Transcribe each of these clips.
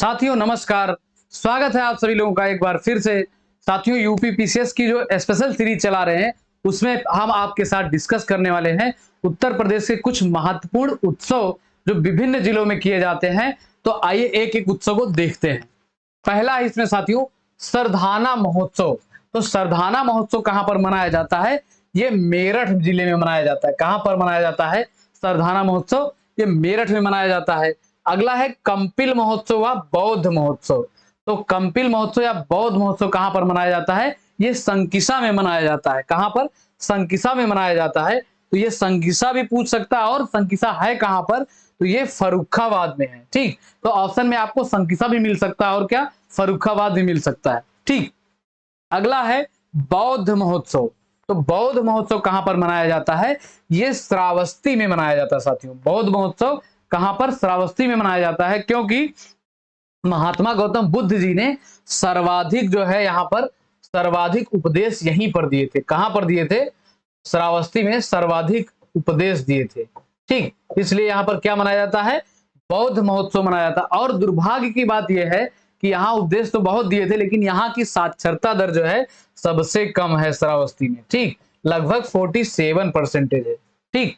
साथियों नमस्कार, स्वागत है आप सभी लोगों का एक बार फिर से। साथियों यूपी पीसीएस की जो स्पेशल सीरीज चला रहे हैं उसमें हम आपके साथ डिस्कस करने वाले हैं उत्तर प्रदेश के कुछ महत्वपूर्ण उत्सव जो विभिन्न जिलों में किए जाते हैं। तो आइए एक एक उत्सव को देखते हैं। पहला है इसमें साथियों सरधाना महोत्सव। तो सरधाना महोत्सव कहां पर मनाया जाता है? ये मेरठ जिले में मनाया जाता है। कहां पर मनाया जाता है सरधाना महोत्सव? ये मेरठ में मनाया जाता है। अगला है कंपिल महोत्सव व बौद्ध महोत्सव। तो कंपिल महोत्सव या बौद्ध महोत्सव कहां पर मनाया जाता है? ये संकिसा में मनाया जाता है। कहां पर? संकिसा में मनाया जाता है। तो ये संकिसा भी पूछ सकता है और संकिसा है कहां पर? तो ये फर्रुखाबाद में है। ठीक, तो ऑप्शन में आपको संकिसा भी मिल सकता है और क्या फर्रुखाबाद भी मिल सकता है। ठीक, अगला है बौद्ध महोत्सव। तो बौद्ध महोत्सव कहां पर मनाया जाता है? ये श्रावस्ती में मनाया जाता है। साथियों बौद्ध महोत्सव कहां पर? श्रावस्ती में मनाया जाता है, क्योंकि महात्मा गौतम बुद्ध जी ने सर्वाधिक जो है यहाँ पर सर्वाधिक उपदेश यहीं पर दिए थे। कहां पर दिए थे? श्रावस्ती में सर्वाधिक उपदेश दिए थे। ठीक, इसलिए यहाँ पर क्या मनाया जाता है? बौद्ध महोत्सव मनाया जाता है। और दुर्भाग्य की बात यह है कि यहाँ उपदेश तो बहुत दिए थे लेकिन यहाँ की साक्षरता दर जो है सबसे कम है श्रावस्ती में। ठीक, लगभग 47% है। ठीक,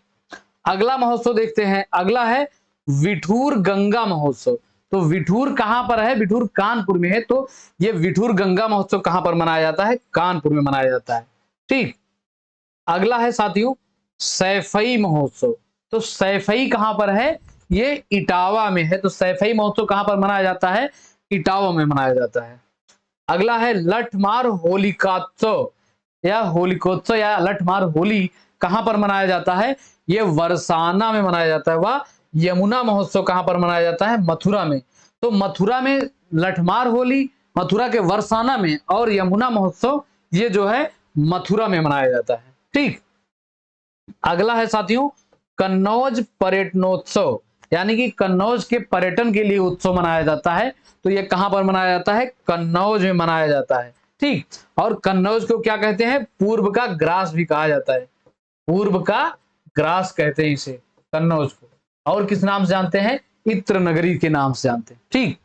अगला महोत्सव देखते हैं। अगला है विठूर गंगा महोत्सव। तो विठूर कहां पर है? विठूर कानपुर में है। तो ये विठूर गंगा महोत्सव कहां पर मनाया जाता है? कानपुर में मनाया जाता है। ठीक, अगला है साथियों सैफई महोत्सव। तो सैफई कहां पर है? ये इटावा में है। तो सैफई महोत्सव कहां पर मनाया जाता है? इटावा में मनाया जाता है। अगला है लठमार होलिकोत्सव या होलिकोत्सव या लठमार होली कहां पर मनाया जाता है? ये वरसाना में मनाया जाता है। वह यमुना महोत्सव कहां पर मनाया जाता है? मथुरा में। तो मथुरा में लठमार होली, मथुरा के वरसाना में, और यमुना महोत्सव ये जो है मथुरा में मनाया जाता है। ठीक, अगला है साथियों कन्नौज पर्यटनोत्सव, यानी कि कन्नौज के पर्यटन के लिए उत्सव मनाया जाता है। तो ये कहां पर मनाया जाता है? कन्नौज में मनाया जाता है। ठीक, और कन्नौज को क्या कहते हैं? पूर्व का ग्रास भी कहा जाता है। पूर्व का ग्रास कहते हैं इसे, कन्नौज को। और किस नाम से जानते हैं? इत्र नगरी के नाम से जानते हैं। ठीक,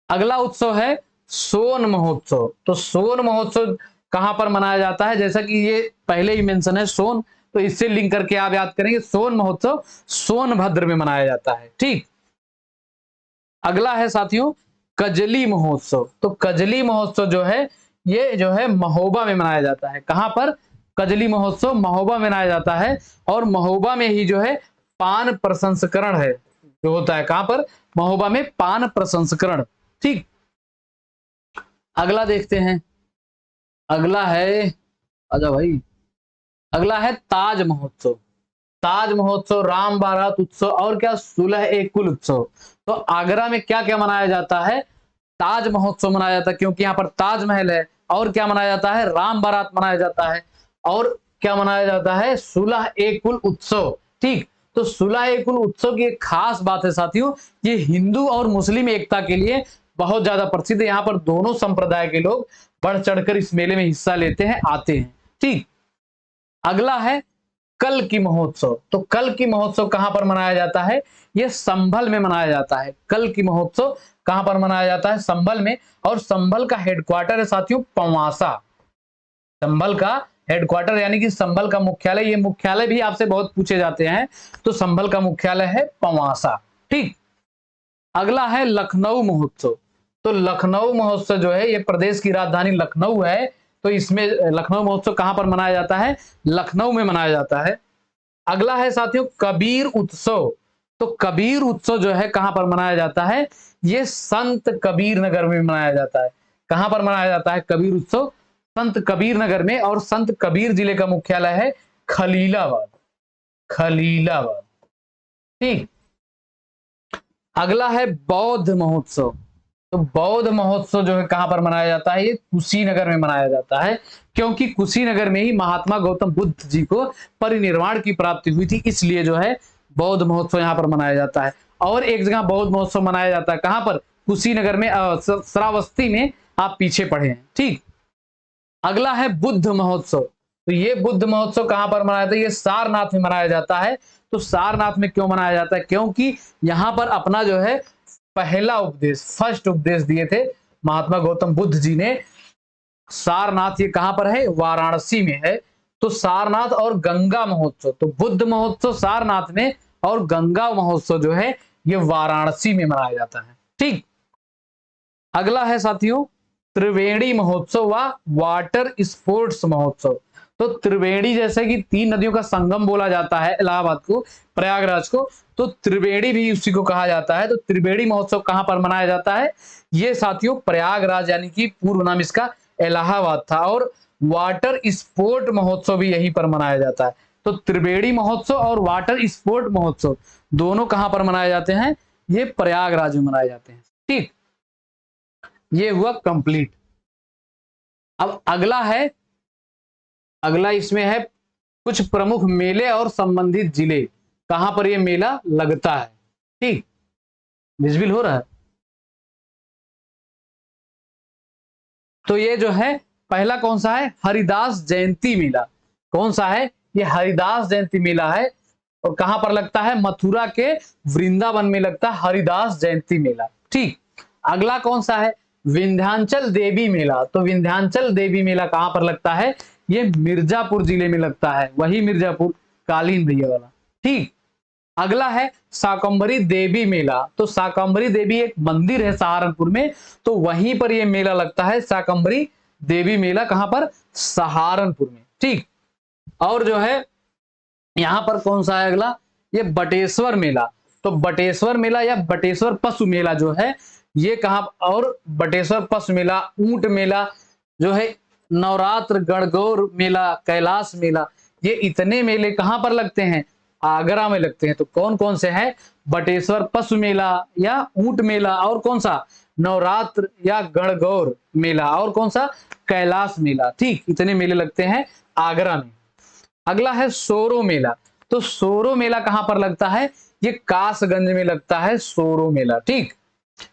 अगला उत्सव है सोन महोत्सव। तो सोन महोत्सव कहां पर मनाया जाता है? जैसा कि ये पहले ही मेंशन है सोन, तो इससे लिंक करके आप याद करेंगे सोन महोत्सव सोनभद्र में मनाया जाता है। ठीक, अगला है साथियों कजली महोत्सव। तो कजली महोत्सव जो है ये जो है महोबा में मनाया जाता है। कहां पर? कजली महोत्सव महोबा में मनाया जाता है। और महोबा में ही जो है पान प्रसंस्करण है जो होता है। कहां पर? महोबा में पान प्रसंस्करण। ठीक, अगला देखते हैं। अगला है, आजा भाई, अगला है ताज महोत्सव। ताज महोत्सव, राम बारात उत्सव और क्या सुलह ए कुल उत्सव। तो आगरा में क्या क्या मनाया जाता है? ताज महोत्सव मनाया जाता है, क्योंकि यहाँ पर ताजमहल है। और क्या मनाया जाता है? राम बारात मनाया जाता है। और क्या मनाया जाता है? सुलह ए कुल उत्सव। ठीक, तो सुलह ए कुल उत्सव की एक खास बात है साथियों, ये हिंदू और मुस्लिम एकता के लिए बहुत ज्यादा प्रसिद्ध है। यहाँ पर दोनों संप्रदाय के लोग बढ़ चढ़कर इस मेले में हिस्सा लेते हैं, आते हैं। ठीक, अगला है कल की महोत्सव। तो कल की महोत्सव कहां पर मनाया जाता है? ये संभल में मनाया जाता है। कल की महोत्सव कहां पर मनाया जाता है? संभल में। और संभल का हेडक्वार्टर है साथियों पवासा। संभल का हेडक्वार्टर यानी कि संभल का मुख्यालय, ये मुख्यालय भी आपसे बहुत पूछे जाते हैं। तो संभल का मुख्यालय है पवासा। ठीक, अगला है लखनऊ महोत्सव। तो लखनऊ महोत्सव जो है ये प्रदेश की राजधानी लखनऊ है। तो इसमें लखनऊ महोत्सव कहां पर मनाया जाता है? लखनऊ में मनाया जाता है। अगला है साथियों कबीर उत्सव। तो कबीर उत्सव जो है कहां पर मनाया जाता है? ये संत कबीर नगर में मनाया जाता है। कहां पर मनाया जाता है कबीर उत्सव? संत कबीर नगर में। और संत कबीर जिले का मुख्यालय है खलीलाबाद। खलीलाबाद। ठीक, अगला है बौद्ध महोत्सव। तो बौद्ध महोत्सव जो है कहां पर मनाया जाता है? ये कुशीनगर में मनाया जाता है, क्योंकि कुशीनगर में ही महात्मा गौतम बुद्ध जी को परिनिर्वाण की प्राप्ति हुई थी, इसलिए जो है बौद्ध महोत्सव यहां पर मनाया जाता है। और एक जगह बौद्ध महोत्सव मनाया जाता है, कहां पर? कुशीनगर में, श्रावस्ती में, आप पीछे पढ़े हैं। ठीक, अगला है बुद्ध महोत्सव। तो ये बुद्ध महोत्सव कहां पर मनाया जाता है? ये सारनाथ में मनाया जाता है। तो सारनाथ में क्यों मनाया जाता है? क्योंकि यहां पर अपना जो है पहला उपदेश, फर्स्ट उपदेश दिए थे महात्मा गौतम बुद्ध जी ने। सारनाथ ये कहां पर है? वाराणसी में है। तो सारनाथ और गंगा महोत्सव, तो बुद्ध महोत्सव सारनाथ में और गंगा महोत्सव जो है ये वाराणसी में मनाया जाता है। ठीक, अगला है साथियों त्रिवेणी महोत्सव व वाटर स्पोर्ट्स महोत्सव। तो त्रिवेणी जैसे कि 3 नदियों का संगम बोला जाता है इलाहाबाद को, प्रयागराज को, तो त्रिवेणी भी उसी को कहा जाता है। तो त्रिवेणी महोत्सव कहां पर मनाया जाता है? ये साथियों प्रयागराज, यानी कि पूर्व नाम इसका इलाहाबाद था। और वाटर स्पोर्ट महोत्सव भी यहीं पर मनाया जाता है। तो त्रिवेणी महोत्सव और वाटर स्पोर्ट महोत्सव दोनों कहां पर मनाए जाते हैं? ये प्रयागराज में मनाए जाते हैं। ठीक, ये हुआ कंप्लीट। अब अगला इसमें है कुछ प्रमुख मेले और संबंधित जिले, कहां पर यह मेला लगता है। ठीक, विजिबल हो रहा है? तो ये जो है पहला कौन सा है? हरिदास जयंती मेला। कौन सा है? ये हरिदास जयंती मेला है। और कहां पर लगता है? मथुरा के वृंदावन में लगता है हरिदास जयंती मेला। ठीक, अगला कौन सा है? विंध्याचल देवी मेला। तो विंध्याचल देवी मेला कहां पर लगता है? ये मिर्जापुर जिले में लगता है, वही मिर्जापुर कालीन भैया वाला। ठीक, अगला है शाकंभरी देवी मेला। तो शाकंभरी देवी एक मंदिर है सहारनपुर में, तो वहीं पर यह मेला लगता है। शाकंभरी देवी मेला कहां पर? सहारनपुर में। ठीक, और जो है यहां पर कौन सा है अगला? ये बटेश्वर मेला। तो बटेश्वर मेला या बटेश्वर पशु मेला जो है ये कहां? और बटेश्वर पशु मेला, ऊंट मेला जो है, नवरात्र, गणगौर मेला, कैलाश मेला, ये इतने मेले कहां पर लगते हैं? आगरा में लगते हैं। तो कौन कौन से हैं? बटेश्वर पशु मेला या ऊंट मेला, और कौन सा? नवरात्र या गणगौर मेला, और कौन सा? कैलाश मेला। ठीक, इतने मेले लगते हैं आगरा में। अगला है सोरो मेला। तो सोरो मेला कहां पर लगता है? ये कासगंज में लगता है सोरो मेला। ठीक,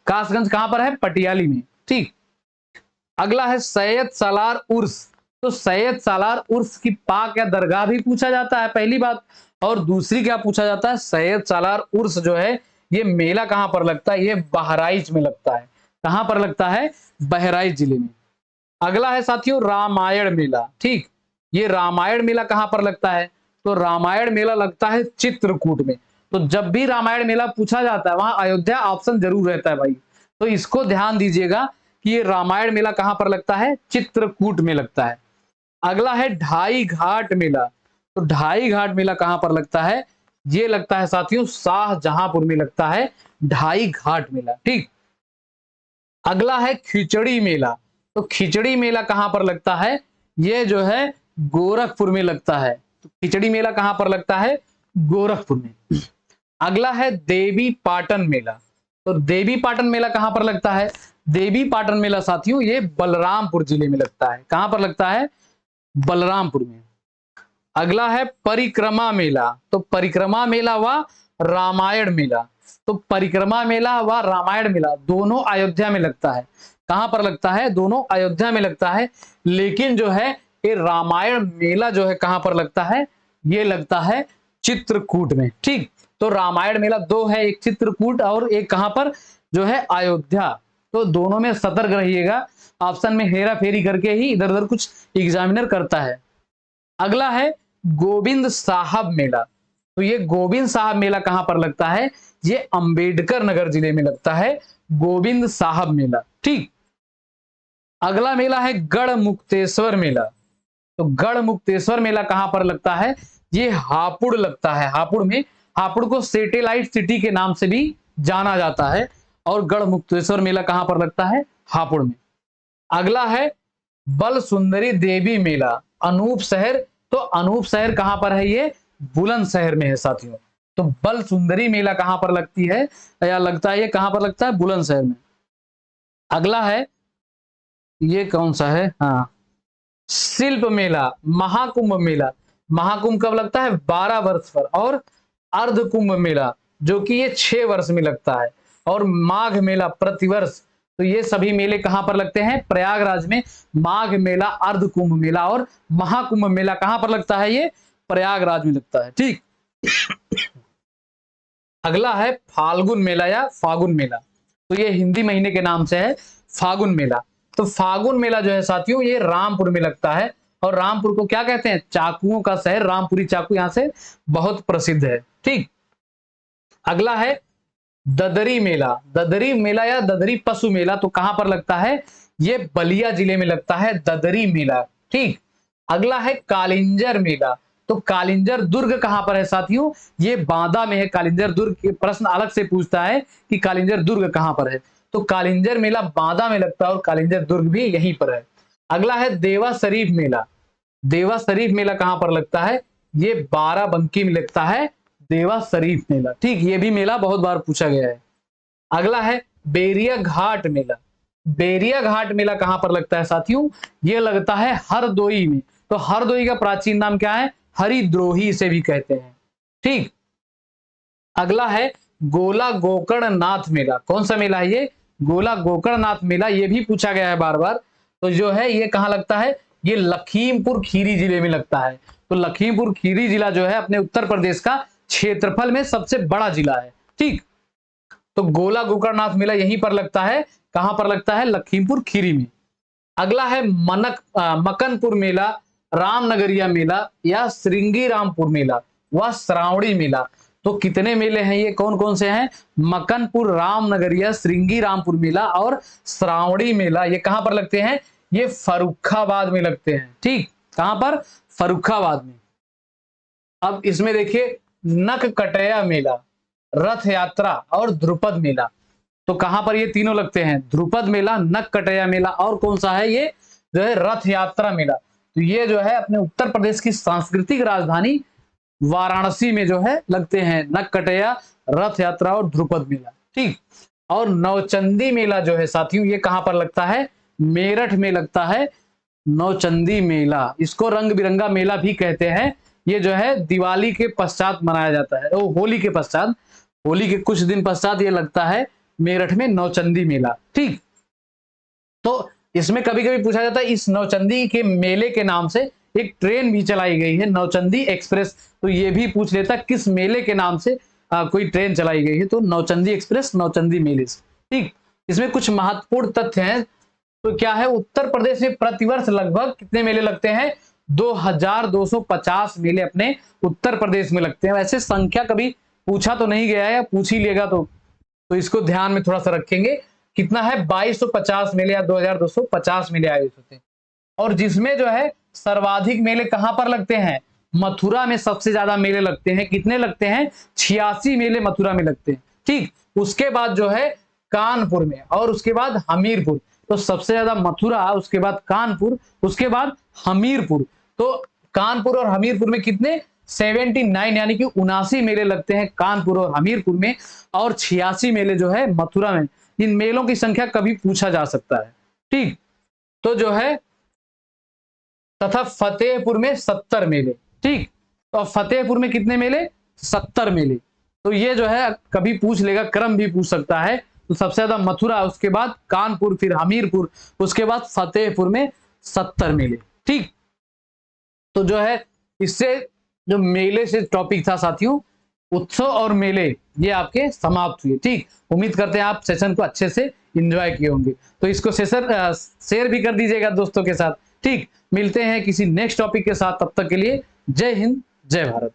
कासगंज कहां पर है? पटियाली में। ठीक, अगला है सैयद सालार उर्स। तो सैयद सालार उर्स की पाक या दरगाह भी पूछा जाता है, पहली बात। और दूसरी क्या पूछा जाता है? सैयद सालार उर्स जो है ये मेला कहां पर लगता है? ये बहराइच में लगता है। कहां पर लगता है? बहराइच जिले में। अगला है साथियों रामायण मेला। ठीक, ये रामायण मेला कहां पर लगता है? तो रामायण मेला लगता है चित्रकूट में। तो जब भी रामायण मेला पूछा जाता है वहां अयोध्या ऑप्शन जरूर रहता है भाई, तो इसको ध्यान दीजिएगा कि ये रामायण मेला कहां पर लगता है? चित्रकूट में लगता है। अगला है ढाई घाट मेला। तो ढाई घाट मेला कहां पर लगता है? ये लगता है साथियों शाहजहांपुर में लगता है ढाई घाट मेला। ठीक, अगला है खिचड़ी मेला। तो खिचड़ी मेला कहां पर लगता है? ये जो है गोरखपुर में लगता है। तो खिचड़ी मेला कहां पर लगता है? गोरखपुर में। अगला है देवी पाटन मेला। तो देवी पाटन मेला कहां पर लगता है? देवी पाटन मेला साथियों ये बलरामपुर जिले में लगता है। कहां पर लगता है? बलरामपुर में। अगला है परिक्रमा मेला। तो परिक्रमा मेला व रामायण मेला। तो परिक्रमा मेला व रामायण मेला दोनों अयोध्या में लगता है। कहां पर लगता है? दोनों अयोध्या में लगता है। लेकिन जो है ये रामायण मेला जो है कहां पर लगता है? ये लगता है चित्रकूट में। ठीक, तो रामायण मेला 2 है, एक चित्रकूट और एक कहां पर जो है अयोध्या। तो दोनों में सतर्क रहिएगा, ऑप्शन में हेरा फेरी करके ही इधर उधर कुछ एग्जामिनर करता है। अगला है गोविंद साहब मेला। तो ये गोविंद साहब मेला कहां पर लगता है? ये अंबेडकर नगर जिले में लगता है गोविंद साहब मेला। ठीक, अगला मेला है गढ़ मुक्तेश्वर मेला। तो गढ़ मुक्तेश्वर मेला कहां पर लगता है? ये हापुड़ लगता है। हापुड़ में, हापुड़ को सैटेलाइट सिटी के नाम से भी जाना जाता है। और गढ़ मुक्तेश्वर मेला कहां पर लगता है? हापुड़ में। अगला है बल सुंदरी देवी मेला, अनूप शहर। तो अनूप शहर कहां पर है? ये बुलंदशहर में है साथियों। तो बल सुंदरी मेला कहां पर लगती है या लगता है? ये कहां पर लगता है? बुलंदशहर में। अगला है ये कौन सा है? हाँ, शिल्प मेला, महाकुंभ मेला। महाकुंभ कब लगता है? 12 वर्ष पर। और अर्ध कुंभ मेला जो कि ये 6 वर्ष में लगता है। और माघ मेला प्रतिवर्ष। तो ये सभी मेले कहां पर लगते हैं? प्रयागराज में। माघ मेला, अर्ध कुंभ मेला और महाकुंभ मेला कहां पर लगता है? ये प्रयागराज में लगता है। ठीक, अगला है फाल्गुन मेला या फागुन मेला। तो ये हिंदी महीने के नाम से है फागुन मेला। तो फागुन मेला जो है साथियों ये रामपुर में लगता है, और रामपुर को क्या कहते हैं, चाकुओं का शहर, रामपुरी चाकू यहाँ से बहुत प्रसिद्ध है। ठीक, अगला है ददरी मेला। ददरी मेला या ददरी पशु मेला तो कहां पर लगता है, ये बलिया जिले में लगता है ददरी मेला। ठीक, अगला है कालिंजर मेला। तो कालिंजर दुर्ग कहां पर है साथियों, ये बांदा में है। कालिंजर दुर्ग के प्रश्न अलग से पूछता है कि कालिंजर दुर्ग कहां पर है, तो कालिंजर मेला बांदा में लगता है और कालिंजर दुर्ग भी यहीं पर है। अगला है देवा शरीफ मेला। देवा शरीफ मेला कहां पर लगता है, ये बाराबंकी में लगता है देवा शरीफ मेला। ठीक, ये भी मेला बहुत बार पूछा गया है। अगला है बेरिया घाट मेला। बेरिया घाट मेला कहां पर लगता है साथियों, ये लगता है हरदोई में। तो हरदोई का प्राचीन नाम क्या है, हरिद्रोही से भी कहते हैं। ठीक, अगला है गोला गोकर्णनाथ मेला। कौन सा मेला है ये, गोला गोकर्णनाथ मेला, ये भी पूछा गया है बार बार। तो जो है ये कहां लगता है, ये लखीमपुर खीरी जिले में लगता है। तो लखीमपुर खीरी जिला जो है अपने उत्तर प्रदेश का क्षेत्रफल में सबसे बड़ा जिला है। ठीक, तो गोला गोकर्णनाथ मेला यहीं पर लगता है, कहां पर लगता है, लखीमपुर खीरी में। अगला है मकनपुर मेला, रामनगरिया मेला या श्रृंगी रामपुर मेला व श्रावणी मेला। तो कितने मेले हैं ये, कौन कौन से हैं, मकनपुर, रामनगरिया, श्रृंगी रामपुर मेला और श्रावणी मेला। ये कहां पर लगते हैं, ये फर्रुखाबाद में लगते हैं। ठीक, कहां पर, फर्रुखाबाद में। अब इसमें देखिए नककटया मेला, रथ यात्रा और ध्रुपद मेला। तो कहां पर ये तीनों लगते हैं, ध्रुपद मेला, नककटया मेला और कौन सा है, ये जो है रथ यात्रा मेला। तो ये जो है अपने उत्तर प्रदेश की सांस्कृतिक राजधानी वाराणसी में जो है लगते हैं नककटया, रथ यात्रा और ध्रुपद मेला। ठीक, और नौचंदी मेला जो है साथियों ये कहां पर लगता है, मेरठ में लगता है नौचंदी मेला। इसको रंग बिरंगा मेला भी कहते हैं। ये जो है दिवाली के पश्चात मनाया जाता है, होली के पश्चात, होली के कुछ दिन पश्चात ये लगता है मेरठ में नौचंदी मेला। ठीक, तो इसमें कभी कभी पूछा जाता है इस नौचंदी के मेले के नाम से एक ट्रेन भी चलाई गई है, नौचंदी एक्सप्रेस। तो ये भी पूछ लेता किस मेले के नाम से कोई ट्रेन चलाई गई है, तो नौचंदी एक्सप्रेस, नौचंदी मेले से। ठीक, इसमें कुछ महत्वपूर्ण तथ्य हैं। तो क्या है, उत्तर प्रदेश में प्रतिवर्ष लगभग कितने मेले लगते हैं, 2250 मेले अपने उत्तर प्रदेश में लगते हैं। वैसे संख्या कभी पूछा तो नहीं गया है, या पूछ ही लेगा तो इसको ध्यान में थोड़ा सा रखेंगे। कितना है, 2250 मेले या 2250 मेले आयोजित होते हैं। और जिसमें जो है सर्वाधिक मेले कहां पर लगते हैं, मथुरा में सबसे ज्यादा मेले लगते हैं। कितने लगते हैं, 86 मेले मथुरा में लगते हैं। ठीक, उसके बाद जो है कानपुर में, और उसके बाद हमीरपुर। तो सबसे ज्यादा मथुरा, उसके बाद कानपुर, उसके बाद हमीरपुर। तो कानपुर और हमीरपुर में कितने, 79 यानी कि 79 मेले लगते हैं कानपुर और हमीरपुर में, और 86 मेले जो है मथुरा में। इन मेलों की संख्या कभी पूछा जा सकता है। ठीक, तो जो है तथा फतेहपुर में 70 मेले। ठीक, तो फतेहपुर में कितने मेले, 70 मेले। तो ये जो है कभी पूछ लेगा, क्रम भी पूछ सकता है। तो सबसे ज्यादा मथुरा, उसके बाद कानपुर, फिर हमीरपुर, उसके बाद फतेहपुर में 70 मेले। ठीक, तो जो है इससे जो मेले से टॉपिक था साथियों, उत्सव और मेले, ये आपके समाप्त हुए। ठीक, उम्मीद करते हैं आप सेशन को अच्छे से एंजॉय किए होंगे। तो इसको सेशन शेयर भी कर दीजिएगा दोस्तों के साथ। ठीक, मिलते हैं किसी नेक्स्ट टॉपिक के साथ, तब तक के लिए जय हिंद, जय भारत।